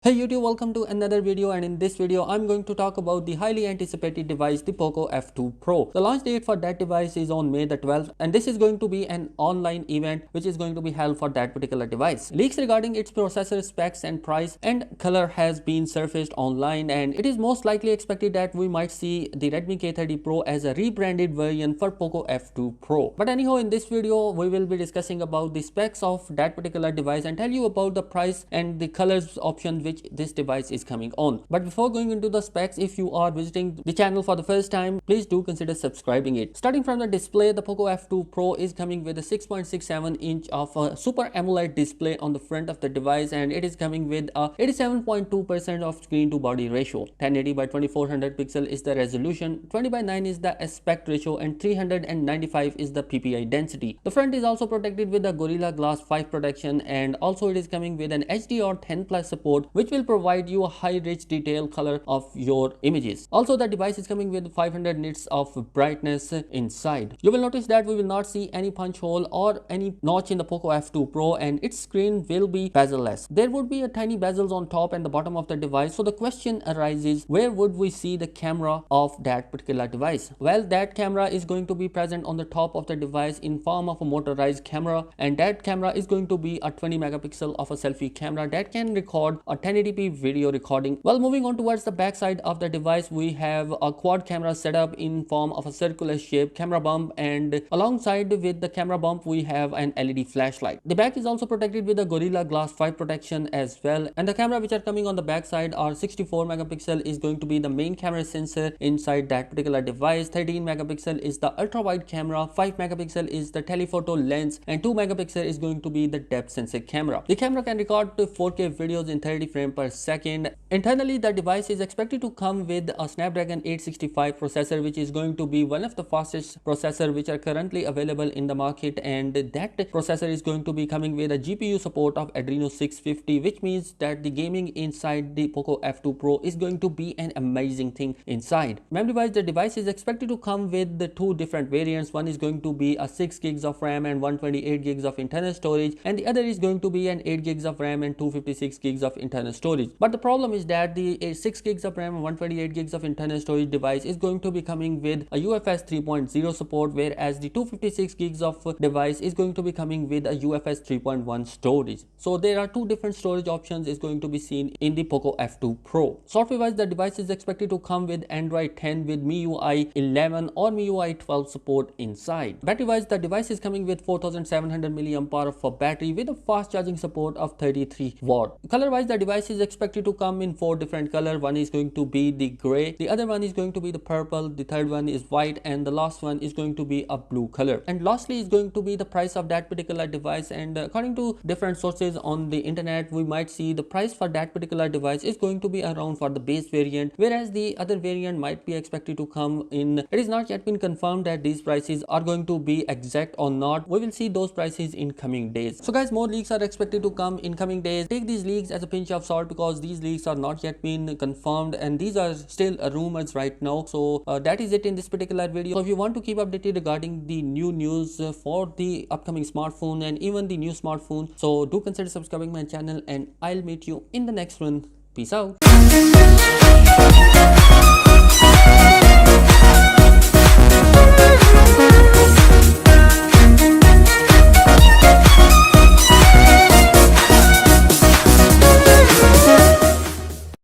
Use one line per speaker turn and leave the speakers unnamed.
Hey YouTube, welcome to another video, and in this video I'm going to talk about the highly anticipated device, the Poco F2 Pro. The launch date for that device is on May the 12th, and this is going to be an online event which is going to be held for that particular device. Leaks regarding its processor specs and price and color has been surfaced online, and it is most likely expected that we might see the Redmi K30 Pro as a rebranded version for Poco F2 Pro. But anyhow, in this video we will be discussing about the specs of that particular device and tell you about the price and the colors option which this device is coming on. But before going into the specs, if you are visiting the channel for the first time, please do consider subscribing it. Starting from the display, the Poco F2 Pro is coming with a 6.67 inch of a Super AMOLED display on the front of the device, and it is coming with a 87.2% of screen to body ratio. 1080 by 2400 pixel is the resolution, 20 by 9 is the aspect ratio, and 395 is the PPI density. The front is also protected with the Gorilla Glass 5 protection, and also it is coming with an HDR10 Plus support, which will provide you a high rich detail color of your images. Also, the device is coming with 500 nits of brightness inside. You will notice that we will not see any punch hole or any notch in the Poco F2 Pro, and its screen will be bezel-less. There would be a tiny bezels on top and the bottom of the device, so the question arises, where would we see the camera of that particular device? Well, that camera is going to be present on the top of the device in form of a motorized camera, and that camera is going to be a 20 megapixel of a selfie camera that can record a 1080p video recording. Well, moving on towards the back side of the device, we have a quad camera setup in form of a circular shape camera bump, and alongside with the camera bump we have an LED flashlight. The back is also protected with a Gorilla Glass 5 protection as well, and the camera which are coming on the back side are 64 megapixel is going to be the main camera sensor inside that particular device. 13 megapixel is the ultra wide camera, 5 megapixel is the telephoto lens, and 2 megapixel is going to be the depth sensor camera. The camera can record 4K videos in 30 frames per second. Internally, the device is expected to come with a Snapdragon 865 processor, which is going to be one of the fastest processor which are currently available in the market, and that processor is going to be coming with a GPU support of Adreno 650, which means that the gaming inside the Poco F2 Pro is going to be an amazing thing inside. Memory wise, the device is expected to come with the two different variants. One is going to be a 6 gigs of RAM and 128 gigs of internal storage, and the other is going to be an 8 gigs of RAM and 256 gigs of internal storage. But the problem is that the 6 gigs of RAM and 128 gigs of internal storage device is going to be coming with a UFS 3.0 support, whereas the 256 gigs of device is going to be coming with a UFS 3.1 storage. So there are two different storage options is going to be seen in the Poco F2 Pro. Software wise, the device is expected to come with Android 10 with MIUI 11 or MIUI 12 support inside. Battery wise, the device is coming with 4700 mAh for battery with a fast charging support of 33 watt. Color wise, the device is expected to come in 4 different colors. One is going to be the gray, the other one is going to be the purple, the third one is white, and the last one is going to be a blue color. And lastly is going to be the price of that particular device, and according to different sources on the internet, we might see the price for that particular device is going to be around for the base variant, whereas the other variant might be expected to come in. It is not yet been confirmed that these prices are going to be exact or not. We will see those prices in coming days. So guys, more leaks are expected to come in coming days. Take these leaks as a pinch of salt because these leaks are not yet been confirmed and these are still rumors right now. So that is it in this particular video. So if you want to keep updated regarding the new news for the upcoming smartphone and even the new smartphone, so do consider subscribing my channel, and I'll meet you in the next one. Peace out.